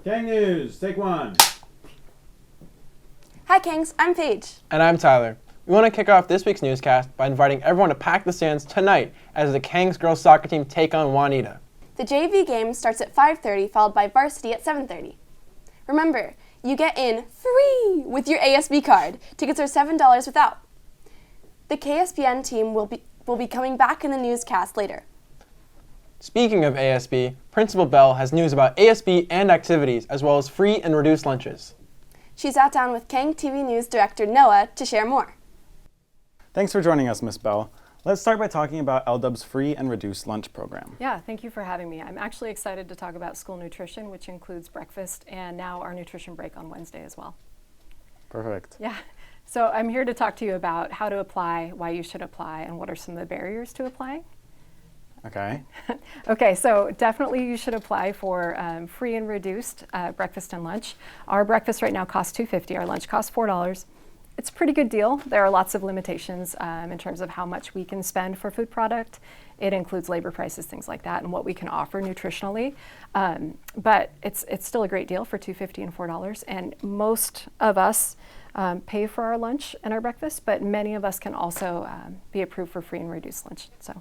KANG News, take one. Hi Kangs, I'm Paige. And I'm Tyler. We want to kick off this week's newscast by inviting everyone to pack the stands tonight as the KANG's girls soccer team take on Juanita. The JV game starts at 5:30, followed by varsity at 7:30. Remember, you get in free with your ASB card. Tickets are $7 without. The KSPN team will be coming back in the newscast later. Speaking of ASB, Principal Bell has news about ASB and activities, as well as free and reduced lunches. She sat down with KANG TV News director Noah to share more. Thanks for joining us, Miss Bell. Let's start by talking about LDUB's free and reduced lunch program. Yeah, thank you for having me. I'm actually excited to talk about school nutrition, which includes breakfast and now our nutrition break on Wednesday as well. Perfect. Yeah, so I'm here to talk to you about how to apply, why you should apply, and what are some of the barriers to applying. Okay. Okay, so definitely you should apply for free and reduced breakfast and lunch. Our breakfast right now costs $2.50. Our lunch costs $4. It's a pretty good deal. There are lots of limitations in terms of how much we can spend for food product. It includes labor prices, things like that, and what we can offer nutritionally. But it's still a great deal for $2.50 and $4. And most of us pay for our lunch and our breakfast, but many of us can also be approved for free and reduced lunch. So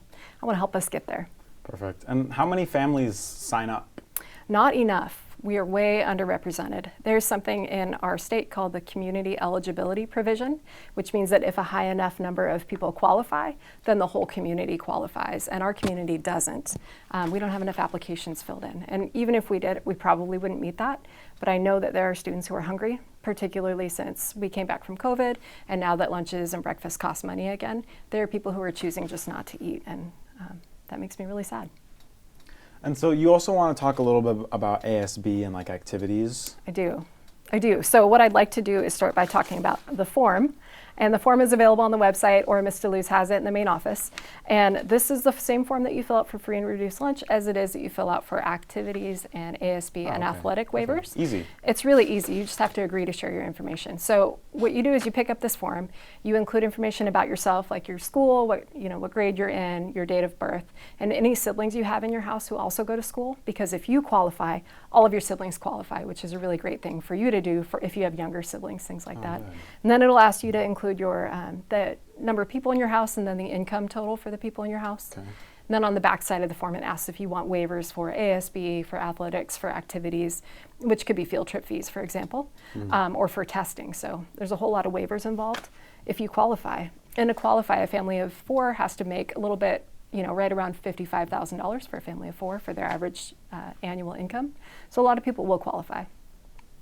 I want to help us get there. Perfect. And how many families sign up? Not enough. We are way underrepresented. There's something in our state called the community eligibility provision, which means that if a high enough number of people qualify, then the whole community qualifies, and our community doesn't. We don't have enough applications filled in, and even if we did, we probably wouldn't meet that. But I know that there are students who are hungry, particularly since we came back from COVID, and now that lunches and breakfast cost money again, there are people who are choosing just not to eat, and that makes me really sad. And so you also want to talk a little bit about ASB and like activities. I do. So what I'd like to do is start by talking about the form. And the form is available on the website, or Ms. DeLuz has it in the main office. And this is the same form that you fill out for free and reduced lunch as it is that you fill out for activities and ASB and athletic waivers. Easy. It's really easy. You just have to agree to share your information. So what you do is you pick up this form, you include information about yourself, like your school, what grade you're in, your date of birth, and any siblings you have in your house who also go to school. Because if you qualify, all of your siblings qualify, which is a really great thing for you to do for if you have younger siblings, things like that. Good. And then it'll ask you to include your the number of people in your house and then the income total for the people in your house. Okay. And then on the back side of the form, it asks if you want waivers for ASB, for athletics, for activities, which could be field trip fees, for example, or for testing. So there's a whole lot of waivers involved if you qualify. And to qualify, a family of 4 has to make a little bit, right around $55,000 for a family of 4 for their average annual income. So a lot of people will qualify.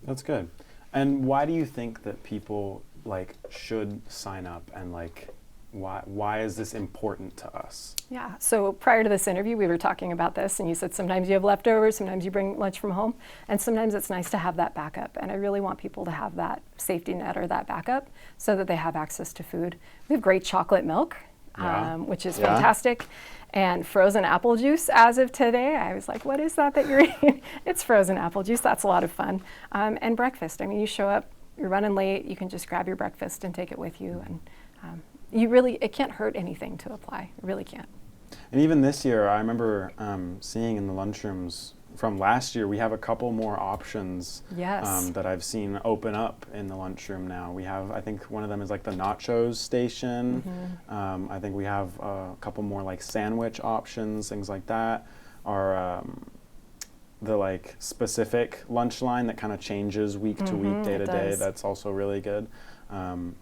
That's good. And why do you think that people should sign up, and why is this important to us? Yeah, so prior to this interview, we were talking about this, and you said sometimes you have leftovers, sometimes you bring lunch from home, and sometimes it's nice to have that backup. And I really want people to have that safety net or that backup so that they have access to food. We have great chocolate milk, which is fantastic, and frozen apple juice as of today. I was like, what is that you're eating? It's frozen apple juice. That's a lot of fun. And breakfast. I mean, you show up, you're running late, you can just grab your breakfast and take it with you. And it can't hurt anything to apply. It really can't. And even this year, I remember seeing in the lunchrooms from last year, we have a couple more options that I've seen open up in the lunchroom now. We have, I think one of them is like the nachos station. I think we have a couple more sandwich options, things like that. Our the specific lunch line that kind of changes week to week, day to day. That's also really good.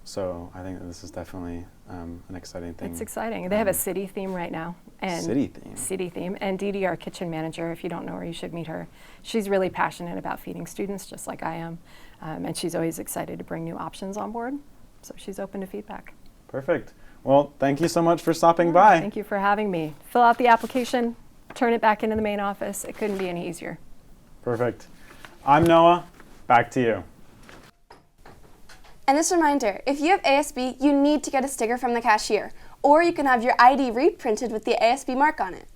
So I think that this is definitely an exciting thing. It's exciting. They have a city theme right now. And City theme. And Dee Dee, our kitchen manager, if you don't know her, you should meet her. She's really passionate about feeding students, just like I am. And she's always excited to bring new options on board. So she's open to feedback. Perfect. Well, thank you so much for stopping by. Thank you for having me. Fill out the application, turn it back into the main office. It couldn't be any easier. Perfect. I'm Noah. Back to you. And this reminder, if you have ASB, you need to get a sticker from the cashier, or you can have your ID reprinted with the ASB mark on it.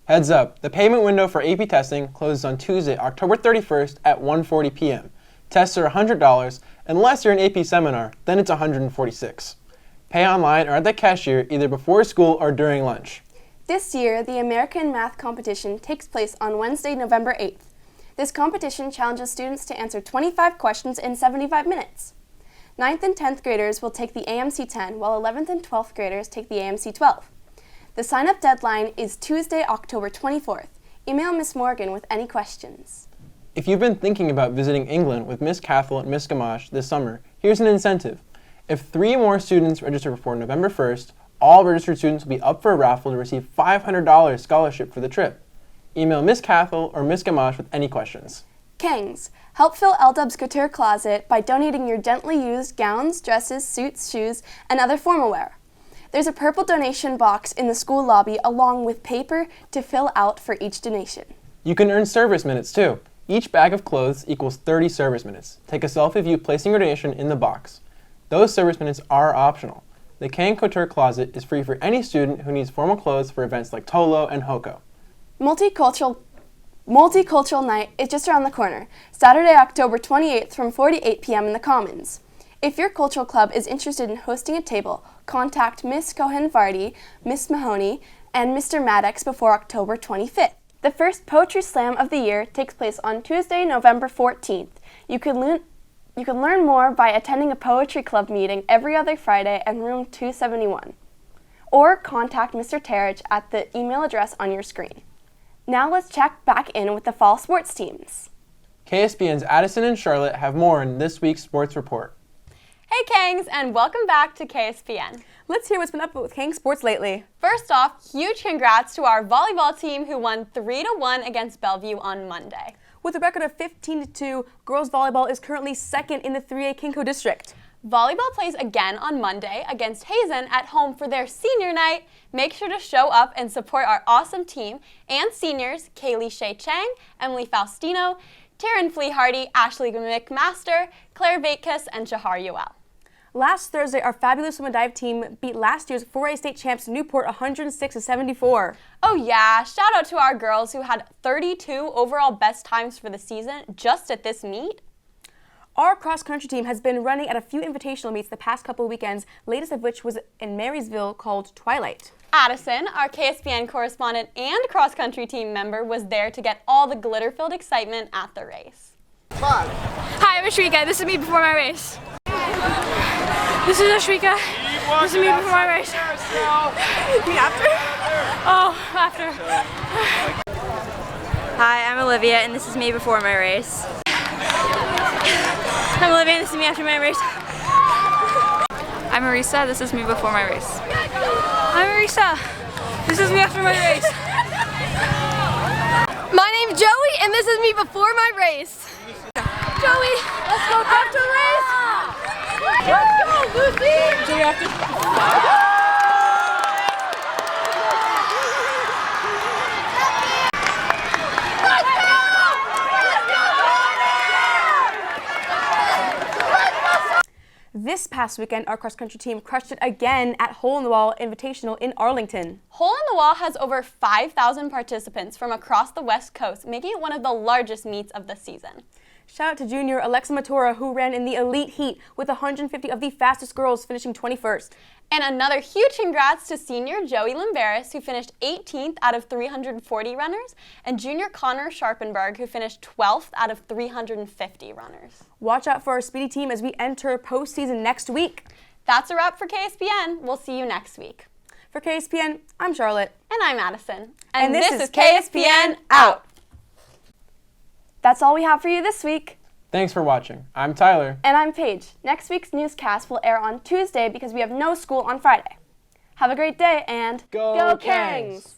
Heads up, the payment window for AP testing closes on Tuesday, October 31st at 1:40 p.m. Tests are $100, unless you're an AP seminar, then it's $146. Pay online or at the cashier either before school or during lunch. This year, the American Math Competition takes place on Wednesday, November 8th. This competition challenges students to answer 25 questions in 75 minutes. 9th and 10th graders will take the AMC 10, while 11th and 12th graders take the AMC 12. The sign-up deadline is Tuesday, October 24th. Email Miss Morgan with any questions. If you've been thinking about visiting England with Miss Cathell and Miss Gamache this summer, here's an incentive. If 3 more students register before November 1st, all registered students will be up for a raffle to receive $500 scholarship for the trip. Email Miss Cathell or Miss Gamache with any questions. KANGs. Help fill L-Dub's couture closet by donating your gently used gowns, dresses, suits, shoes, and other formal wear. There's a purple donation box in the school lobby along with paper to fill out for each donation. You can earn service minutes too. Each bag of clothes equals 30 service minutes. Take a selfie of you placing your donation in the box. Those service minutes are optional. The KANG Couture Closet is free for any student who needs formal clothes for events like Tolo and Hoko. Multicultural Night is just around the corner, Saturday, October 28th from 4 to 8 p.m. in the Commons. If your cultural club is interested in hosting a table, contact Miss Cohen-Vardy, Miss Mahoney, and Mr. Maddox before October 25th. The first Poetry Slam of the year takes place on Tuesday, November 14th. You can learn more by attending a poetry club meeting every other Friday in room 271. Or contact Mr. Terridge at the email address on your screen. Now let's check back in with the fall sports teams. KSPN's Addison and Charlotte have more in this week's sports report. Hey Kangs, and welcome back to KSPN. Let's hear what's been up with Kang sports lately. First off, huge congrats to our volleyball team who won 3-1 against Bellevue on Monday. With a record of 15-2, girls volleyball is currently second in the 3A Kinko district. Volleyball plays again on Monday against Hazen at home for their senior night. Make sure to show up and support our awesome team and seniors Kaylee Shea Chang, Emily Faustino, Taryn Flea Hardy, Ashley McMaster, Claire Vaitkus, and Shahar Yoel. Last Thursday, our fabulous swim and dive team beat last year's 4A state champs Newport 106-74. Oh yeah, shout out to our girls who had 32 overall best times for the season just at this meet. Our cross-country team has been running at a few invitational meets the past couple of weekends, latest of which was in Marysville called Twilight. Addison, our KSPN correspondent and cross-country team member, was there to get all the glitter-filled excitement at the race. Hi, I'm Shreya. This is me before my race. This is Shreya. This is me before my race. Me after? Oh, after. Hi, I'm Olivia, and this is me before my race. I'm Olivia, and this is me after my race. I'm Marisa, this is me before my race. I'm Marisa. This is me after my race. My name's Joey, and this is me before my race. Joey, let's go back to the race. Let's go, Lucy! Joey after. This past weekend, our cross-country team crushed it again at Hole in the Wall Invitational in Arlington. Hole in the Wall has over 5,000 participants from across the West Coast, making it one of the largest meets of the season. Shout out to junior Alexa Matura, who ran in the elite heat with 150 of the fastest girls, finishing 21st. And another huge congrats to senior Joey Limberis, who finished 18th out of 340 runners, and junior Connor Sharpenberg, who finished 12th out of 350 runners. Watch out for our speedy team as we enter postseason next week. That's a wrap for KSPN. We'll see you next week. For KSPN, I'm Charlotte. And I'm Addison. And this is KSPN out. That's all we have for you this week. Thanks for watching. I'm Tyler. And I'm Paige. Next week's newscast will air on Tuesday because we have no school on Friday. Have a great day and Go Kangs!